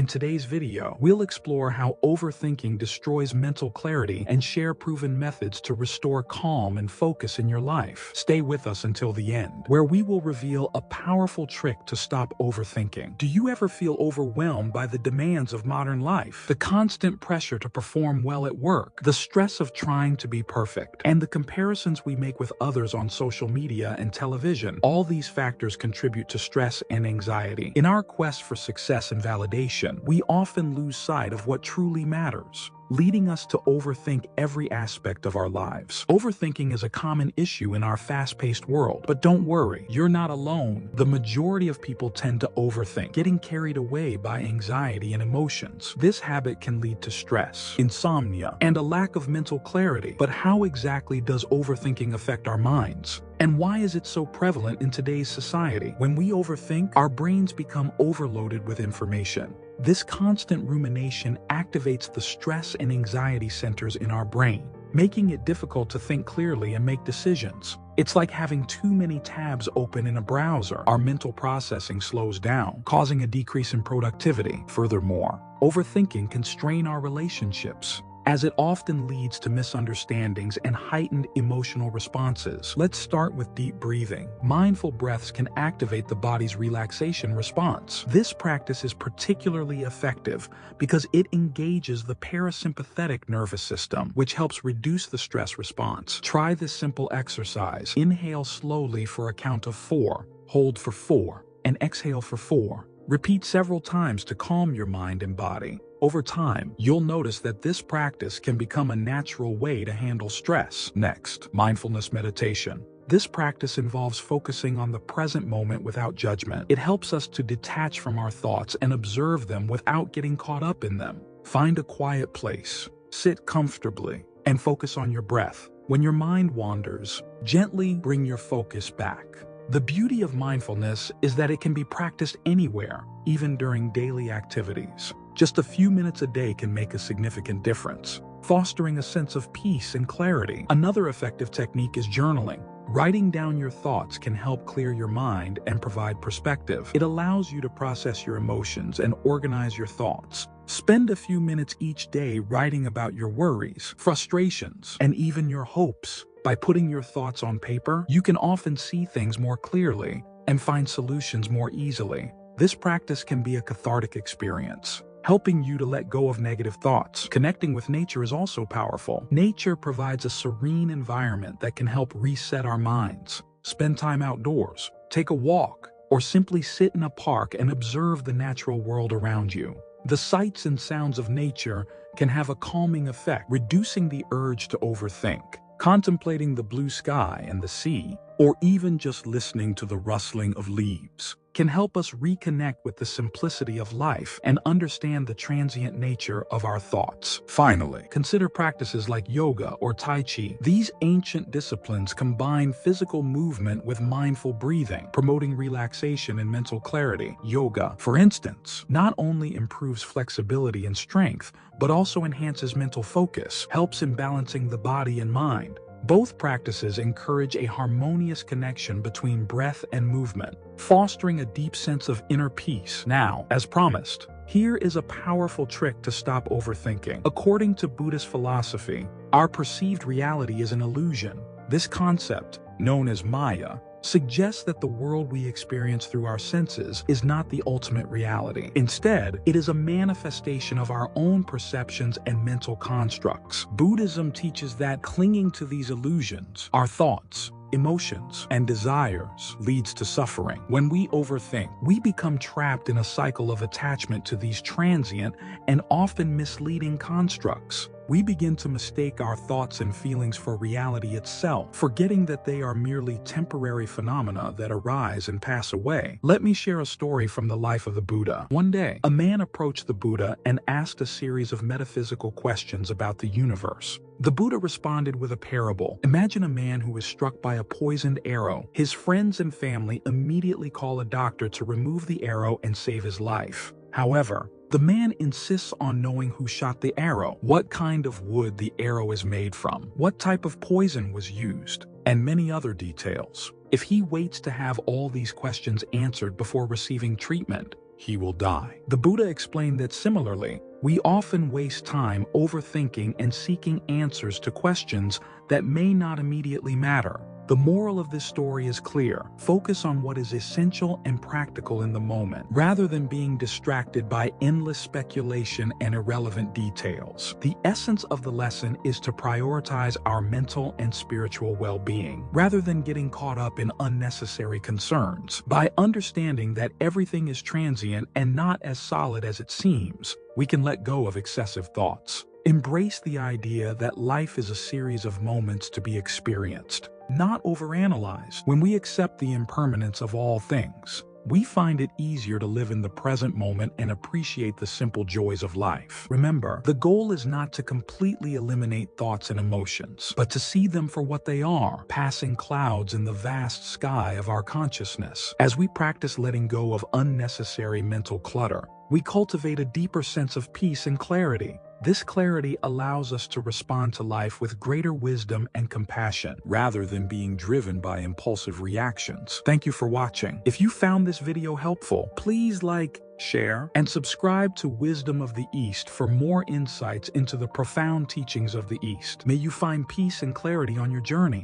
In today's video, we'll explore how overthinking destroys mental clarity and share proven methods to restore calm and focus in your life. Stay with us until the end, where we will reveal a powerful trick to stop overthinking. Do you ever feel overwhelmed by the demands of modern life? The constant pressure to perform well at work, the stress of trying to be perfect, and the comparisons we make with others on social media and television. All these factors contribute to stress and anxiety. In our quest for success and validation, we often lose sight of what truly matters, leading us to overthink every aspect of our lives. Overthinking is a common issue in our fast-paced world, but don't worry, you're not alone. The majority of people tend to overthink, getting carried away by anxiety and emotions. This habit can lead to stress, insomnia, and a lack of mental clarity. But how exactly does overthinking affect our minds? And why is it so prevalent in today's society? When we overthink, our brains become overloaded with information. This constant rumination activates the stress and anxiety centers in our brain, making it difficult to think clearly and make decisions. It's like having too many tabs open in a browser. Our mental processing slows down, causing a decrease in productivity. Furthermore, overthinking can strain our relationships, as it often leads to misunderstandings and heightened emotional responses. Let's start with deep breathing. Mindful breaths can activate the body's relaxation response. This practice is particularly effective because it engages the parasympathetic nervous system, which helps reduce the stress response. Try this simple exercise. Inhale slowly for a count of 4, hold for 4, and exhale for 4. Repeat several times to calm your mind and body. Over time, you'll notice that this practice can become a natural way to handle stress. Next, mindfulness meditation. This practice involves focusing on the present moment without judgment. It helps us to detach from our thoughts and observe them without getting caught up in them. Find a quiet place, sit comfortably, and focus on your breath. When your mind wanders, gently bring your focus back. The beauty of mindfulness is that it can be practiced anywhere, even during daily activities. Just a few minutes a day can make a significant difference, fostering a sense of peace and clarity. Another effective technique is journaling. Writing down your thoughts can help clear your mind and provide perspective. It allows you to process your emotions and organize your thoughts. Spend a few minutes each day writing about your worries, frustrations, and even your hopes. By putting your thoughts on paper, you can often see things more clearly and find solutions more easily. This practice can be a cathartic experience, helping you to let go of negative thoughts. Connecting with nature is also powerful. Nature provides a serene environment that can help reset our minds. Spend time outdoors, take a walk, or simply sit in a park and observe the natural world around you. The sights and sounds of nature can have a calming effect, reducing the urge to overthink. Contemplating the blue sky and the sea, or even just listening to the rustling of leaves, can help us reconnect with the simplicity of life and understand the transient nature of our thoughts. Finally, consider practices like yoga or Tai Chi. These ancient disciplines combine physical movement with mindful breathing, promoting relaxation and mental clarity. Yoga, for instance, not only improves flexibility and strength, but also enhances mental focus, helps in balancing the body and mind. Both practices encourage a harmonious connection between breath and movement, fostering a deep sense of inner peace. Now, as promised, here is a powerful trick to stop overthinking. According to Buddhist philosophy, our perceived reality is an illusion. This concept, known as Maya, suggests that the world we experience through our senses is not the ultimate reality. Instead, it is a manifestation of our own perceptions and mental constructs. Buddhism teaches that clinging to these illusions, our thoughts, emotions, and desires, leads to suffering. When we overthink, we become trapped in a cycle of attachment to these transient and often misleading constructs. We begin to mistake our thoughts and feelings for reality itself, forgetting that they are merely temporary phenomena that arise and pass away. Let me share a story from the life of the Buddha. One day, a man approached the Buddha and asked a series of metaphysical questions about the universe. The Buddha responded with a parable. Imagine a man who is struck by a poisoned arrow. His friends and family immediately call a doctor to remove the arrow and save his life. However, the man insists on knowing who shot the arrow, what kind of wood the arrow is made from, what type of poison was used, and many other details. If he waits to have all these questions answered before receiving treatment, he will die. The Buddha explained that similarly, we often waste time overthinking and seeking answers to questions that may not immediately matter. The moral of this story is clear. Focus on what is essential and practical in the moment, rather than being distracted by endless speculation and irrelevant details. The essence of the lesson is to prioritize our mental and spiritual well-being, rather than getting caught up in unnecessary concerns. By understanding that everything is transient and not as solid as it seems, we can let go of excessive thoughts. Embrace the idea that life is a series of moments to be experienced, not overanalyzed. When we accept the impermanence of all things, we find it easier to live in the present moment and appreciate the simple joys of life. Remember, the goal is not to completely eliminate thoughts and emotions, but to see them for what they are, passing clouds in the vast sky of our consciousness. As we practice letting go of unnecessary mental clutter, we cultivate a deeper sense of peace and clarity. This clarity allows us to respond to life with greater wisdom and compassion, rather than being driven by impulsive reactions. Thank you for watching. If you found this video helpful, please like, share, and subscribe to Wisdom of the East for more insights into the profound teachings of the East. May you find peace and clarity on your journey.